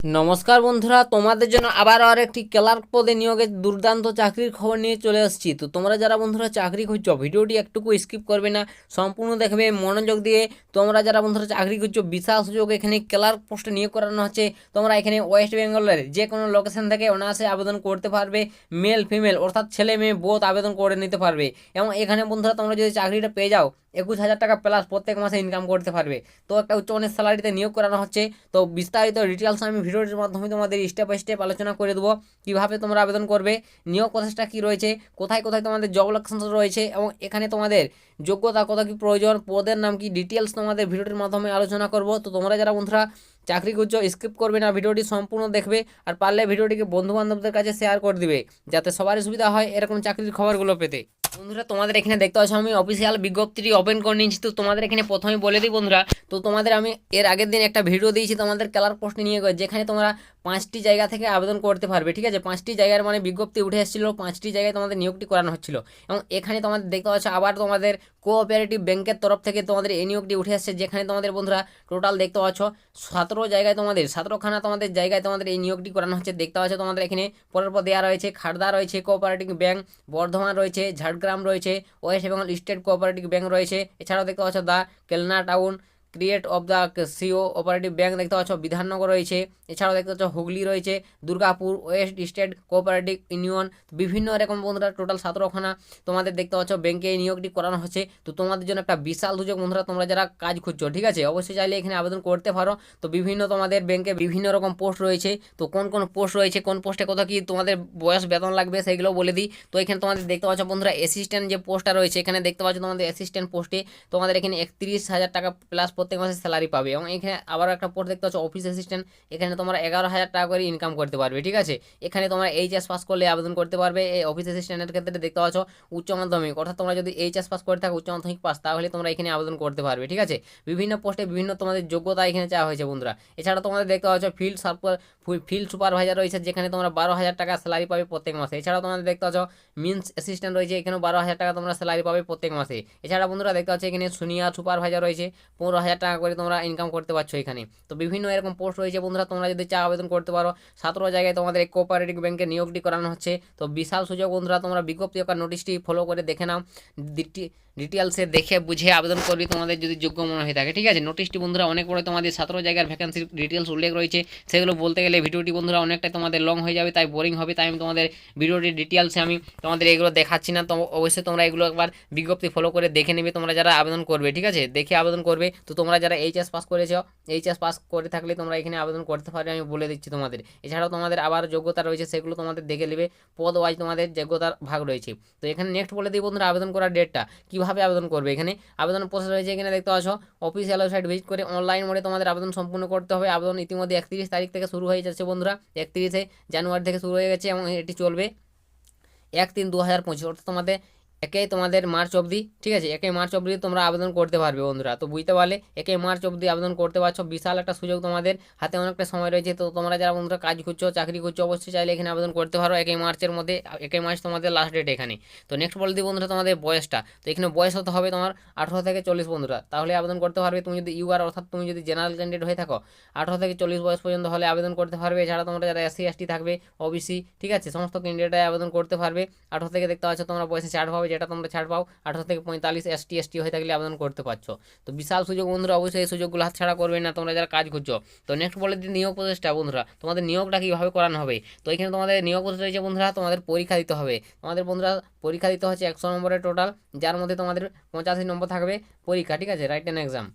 নমস্কার বন্ধুরা, তোমাদের জন্য আবার আর একটি ক্লার্ক পদে নিয়োগের দুর্দান্ত চাকরির খবর নিয়ে চলে আসছি। তো তোমরা যারা বন্ধুরা চাকরি খুঁজছো, ভিডিওটি একটুকু স্কিপ করবে না, সম্পূর্ণ দেখবে মনোযোগ দিয়ে। তোমরা যারা বন্ধুরা চাকরি খুঁজছো, বিশাল সুযোগ এখানে ক্লার্ক পোস্টে নিয়োগ করানো হচ্ছে। তোমরা এখানে ওয়েস্ট বেঙ্গলের যে কোনো লোকেশন থেকে অনায়াসে আবেদন করতে পারবে। মেল ফিমেল অর্থাৎ ছেলে মেয়ে বোথ আবেদন করে নিতে পারবে। এবং এখানে বন্ধুরা তোমরা যদি চাকরিটা পেয়ে যাও, 21,000 টাকা প্লাস প্রত্যেক মাসে ইনকাম করতে পারবে। তো একটা উচ্চমানের স্যালারিতে নিয়োগ করানো হচ্ছে। তো বিস্তারিত ডিটেলস আমি ভিডিওটির মাধ্যমে তোমাদের স্টেপ বাই স্টেপ আলোচনা করে দেবো, কীভাবে তোমরা আবেদন করবে, নিয়োগ প্রসেসটা কী রয়েছে, কোথায় কোথায় তোমাদের জব লোকেশন রয়েছে, এবং এখানে তোমাদের যোগ্যতা কত কী প্রয়োজন, পদের নাম কি, ডিটেলস তোমাদের ভিডিওটির মাধ্যমে আলোচনা করব। তো তোমরা যারা বন্ধুরা চাকরি করছো, স্কিপ করবে না, ভিডিওটি সম্পূর্ণ দেখবে। আর পারলে ভিডিওটিকে বন্ধুবান্ধবদের কাছে শেয়ার করে দিবে, যাতে সবারই সুবিধা হয় এরকম চাকরির খবরগুলো পেতে। বন্ধুরা তোমাদের এখানে দেখতে পাচ্ছ আমি অফিসিয়াল বিজ্ঞপ্তিটি ওপেন করে নিয়েছি। তো তোমাদের এখানে প্রথমে বলে দিই বন্ধুরা, তো তোমাদের আমি এর আগের দিন একটা ভিডিও দিয়েছি তোমাদের ক্লার্ক পোস্টে নিয়ে গিয়ে, যেখানে তোমরা 5টি জায়গা থেকে আবেদন করতে পারবে। ঠিক আছে, 5টি জায়গার মানে বিজ্ঞপ্তি উঠে এসেছিলো, 5টি জায়গায় তোমাদের নিয়োগটি করানো হচ্ছিল। এবং এখানে তোমাদের দেখতে পাচ্ছ আবার তোমাদের কোঅপারেটিভ ব্যাংকের তরফ থেকে তোমাদের এই নিয়োগটি উঠে আসছে, যেখানে তোমাদের বন্ধুরা টোটাল দেখতে পাচ্ছ 17 জায়গায়, তোমাদের 17খানা তোমাদের জায়গায় তোমাদের এই নিয়োগটি করানো হচ্ছে। দেখতে পাচ্ছ তোমাদের এখানে পরের পর দেওয়া রয়েছে খাড়দা রয়েছে কোঅপারেটিভ ব্যাংক, বর্ধমান রয়েছে, ঝাড়গ্রাম রয়েছে, West Bengal State Cooperative Bank রয়েছে। এছাড়াও দেখতে পাচ্ছ the Kalna Town credit of the cooperative bank দেখতে পাচ্ছ বিধাননগর রয়েছে। এছাড়াও দেখতে পাচ্ছ হুগলি রয়েছে, Durgapur West State Cooperative Union, বিভিন্ন রকম বন্ধুরা টোটাল 17খানা তোমাদের দেখতে পাচ্ছ ব্যাংকে এই নিয়োগটি করানো হচ্ছে। তো তোমাদের জন্য একটা বিশাল সুযোগ বন্ধুরা, তোমরা যারা কাজ খুঁজছো, ঠিক আছে, অবশ্যই চাইলে এখানে আবেদন করতে পারো। তো বিভিন্ন তোমাদের ব্যাংকে বিভিন্ন রকম পোস্ট রয়েছে। তো কোন কোন পোস্ট রয়েছে, কোন পোস্টে কত কি তোমাদের বয়স বেতন লাগবে সেগুলো বলে দিই। তো এখানে তোমাদের দেখতে পাচ্ছ বন্ধুরা অ্যাসিস্ট্যান্ট যে পোস্টটা রয়েছে, এখানে দেখতে পাচ্ছ তোমাদের অ্যাসিস্ট্যান্ট পোস্টে তোমাদের এখানে 31,000 টাকা প্লাস প্রত্যেক মাসে স্যালারি পাবে। এবং এখানে আবার একটা পোস্ট দেখতে পাচ্ছ অফিস অ্যাসিস্ট্যান্ট, এখানে তোমরা 11,000 টাকা করে ইনকাম করতে পারবে। ঠিক আছে, এখানে তোমরা এইচএস পাস করলে আবেদন করতে পারবে। এই অফিস অ্যাসিস্ট্যান্টের ক্ষেত্রে দেখতে পাচ্ছ উচ্চ মাধ্যমিক, অর্থাৎ তোমরা যদি এইচএস পাস করে থাকো, উচ্চ মাধ্যমিক পাস, তাহলে তোমরা এখানে আবেদন করতে পারবে। ঠিক আছে, বিভিন্ন পোস্টে বিভিন্ন তোমাদের যোগ্যতা এখানে চাওয়া হয়েছে বন্ধুরা। এছাড়া তোমাদের দেখতে পাচ্ছ ফিল্ড সুপারভাইজার রয়েছে, যেখানে তোমরা 12,000 টাকা স্যালারি পাবে প্রত্যেক মাসে। এছাড়াও তোমাদের দেখতে পাচ্ছ মিন্স অ্যাসিস্ট্যান্ট রয়েছে, এখানেও 12,000 টাকা তোমরা স্যালারি পাবে প্রত্যেক মাসে। এছাড়া বন্ধুরা দেখতে পাচ্ছ এখানে সিনিয়র সুপারভাইজার রয়েছে, 15,000 টাকা করে তোমরা ইনকাম করতে পারছো এখানে। তো বিভিন্ন এরকম পোস্ট রয়েছে বন্ধুরা, তোমরা যদি চাও আবেদন করতে পারো। 17 জায়গায় তোমাদের এই কোঅপারেটিভ ব্যাংকে নিয়োগটি করানো হচ্ছে। তো বিশাল সুযোগ বন্ধুরা, তোমরা বিজ্ঞপ্তি ও নোটিশটি ফলো করে দেখে নাও, ডিটেলসে দেখে বুঝে আবেদন করবি তোমাদের যদি যোগ্য মনে হয়ে থাকে। ঠিক আছে, নোটিশটি বন্ধুরা অনেক বড়, তোমাদের 17 জায়গার ভ্যাকেন্সির ডিটেলস উল্লেখ রয়েছে, সেগুলো বলতে গেলে ভিডিওটি বন্ধুরা অনেকটাই তোমাদের লং হয়ে যাবে, তাই বোরিং হবে। তাই আমি তোমাদের ভিডিওটির ডিটেলসে আমি তোমাদের এগুলো দেখাচ্ছি না। তো অবশ্যই তোমরা এগুলো একবার বিজ্ঞপ্তি ফলো করে দেখে নেবে তোমরা যারা আবেদন করবে। ঠিক আছে, দেখে আবেদন করবে। তো তোমরা যারা এইচএস পাস করেছো, এইচএস পাস করে থাকলে তোমরা এখানে আবেদন করতে পারবে, আমি বলে দিচ্ছি তোমাদের। এছাড়াও তোমাদের আবার যোগ্যতা রয়েছে, সেগুলো তোমাদের দেখে নেবে, পদ ওয়াইজ তোমাদের যোগ্যতার ভাগ রয়েছে। তো এখানে নেক্সট বলে দিই বন্ধুরা আবেদন করার ডেটটা, কীভাবে আবেদন করবে। এখানে আবেদন প্রসেস রয়েছে, এখানে দেখতে পাচ্ছ অফিসিয়াল ওয়েবসাইট ভিজিট করে অনলাইন মোডে তোমাদের আবেদন সম্পূর্ণ করতে হবে। আবেদন ইতিমধ্যে 31 তারিখ থেকে শুরু হয়ে যাচ্ছে বন্ধুরা, 31শে জানুয়ারি থেকে শুরু হয়ে গেছে এবং এটি চলবে 1/3/2025, অর্থাৎ তোমাদের তোমাদের মার্চ অবধি। ঠিক আছে, 1 মার্চ অবধি তোমরা আবেদন করতে পারবে বন্ধুরা। তো বুঝতে পারলে 1 মার্চ অবধি আবেদন করতে পারছো, বিশাল একটা সুযোগ, তোমাদের হাতে অনেকটা সময় রয়েছে। তো তোমরা যারা বন্ধুরা কাজ করছো, চাকরি করছো, অবশ্যই চাইলে এখানে আবেদন করতে পারো 1 মার্চের মধ্যে। 1 মার্চ তোমাদের লাস্ট ডেট এখানে। তো নেক্সট বলে দিই বন্ধুরা তোমাদের বয়সটা। তো এখানে বয়স হতে হবে তোমার 18 থেকে 40 বন্ধুরা, তাহলে আবেদন করতে পারবে। তুমি যদি ইউআর অর্থাৎ তুমি যদি জেনারেল ক্যান্ডিডেট হয়ে থাকো, 18 থেকে 40 বয়স পর্যন্ত হলে আবেদন করতে পারবে। এছাড়া তোমরা যারা এসসি এসটি থাকবে, ওবিসি, ঠিক আছে, সমস্ত ক্যান্ডিডেটাই আবেদন করতে পারবে। 18 থেকে দেখতে পাচ্ছ তোমরা বয়সে ছাড় পাবে, যেটা তোমরা ছাড় পাও 18 থেকে 45, এসটি হয়ে থাকলে আবেদন করতে পারছো। তো বিশাল সুযোগ বন্ধুরা, অবশ্যই এই সুযোগগুলো হাতছাড়া করবে না তোমরা যারা কাজ করছো। তো নেক্সট বলে দিন নিয়োগ প্রসেসটা বন্ধুরা, তোমাদের নিয়োগটা কীভাবে করানো হবে। তো এখানে তোমাদের নিয়োগ প্রসেস রয়েছে বন্ধুরা, তোমাদের পরীক্ষা দিতে হবে। তোমাদের বন্ধুরা পরীক্ষা দিতে হচ্ছে 100 নম্বরের টোটাল, যার মধ্যে তোমাদের 85 নম্বর থাকবে পরীক্ষা। ঠিক আছে, রাইট অ্যান্ড এক্সাম।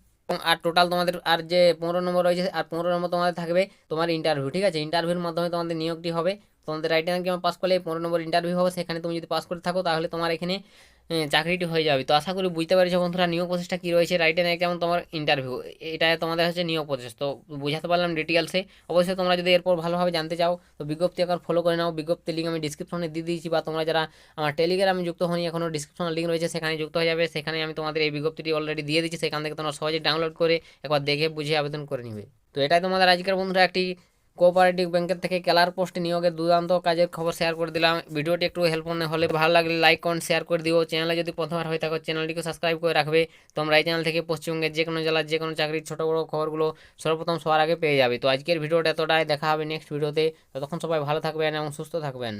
আর টোটাল তোমাদের আর যে 15 নম্বর রয়েছে, আর 15 নম্বর তোমাদের থাকবে তোমার ইন্টারভিউ। ঠিক আছে, ইন্টারভিউর মাধ্যমে তোমাদের নিয়োগটি হবে। তোমাদের রাইট অ্যান্ড এক্সাম পাস করলে 15 নম্বর ইন্টারভিউ হবে, সেখানে তুমি যদি পাস করে থাকো তাহলে তোমার এখানে চাকরিটি হয়ে যাবে। তো আশা করি বুঝতে পেরেছো বন্ধুরা নিয়োগ প্রসেসটা কী রয়েছে, রাইট অ্যান্ড এক্সাম, তোমার ইন্টারভিউ, এটা তোমাদের হচ্ছে নিয়োগ প্রসেস। তো বুঝাতে পারলাম ডিটেলসে। অবশ্যই তোমরা যদি এরপর ভালোভাবে জানতে চাও তো বিজ্ঞপ্তি এখন ফলো করে নাও, বিজ্ঞপ্তি লিঙ্ক আমি ডিসক্রিপশনে দিয়ে দিয়েছি, বা তোমরা যারা আমার টেলিগ্রামে যুক্ত হয়নি এখনও, ডিসক্রিপশনে লিঙ্ক রয়েছে, সেখানে যুক্ত হয়ে যাবে। সেখানে আমি তোমাদের এই বিজ্ঞপ্তিটি অলরেডি দিয়ে দিচ্ছি, সেখান থেকে তোমরা সহজে ডাউনলোড করে একবার দেখে বুঝে আবেদন করে নিবে। তো এটাই তোমাদের আজকের বন্ধুরা একটি কোঅপারেটিভ ব্যাংকের থেকে ক্লার্ক পোস্টে নিয়োগের দুর্দান্ত কাজের খবর শেয়ার করে দিলাম। ভিডিওটি একটু হেল্প মনে হলে ভালো লাগলে লাইক কমেন্ট শেয়ার করে দিও। চ্যানেলে যদি প্রথমবার হয়ে থাকো চ্যানেলটিকে সাবস্ক্রাইব করে রাখবে। তোমরা এই চ্যানেল থেকে পশ্চিমবঙ্গের যে কোনো জেলার যে কোনো চাকরির ছোটো বড়ো খবরগুলো সর্বপ্রথম সবার আগে পেয়ে যাবে। তো আজকের ভিডিওটা এতটাই, দেখা হবে নেক্সট ভিডিওতে। ততক্ষণ সবাই ভালো থাকবেন এবং সুস্থ থাকবেন।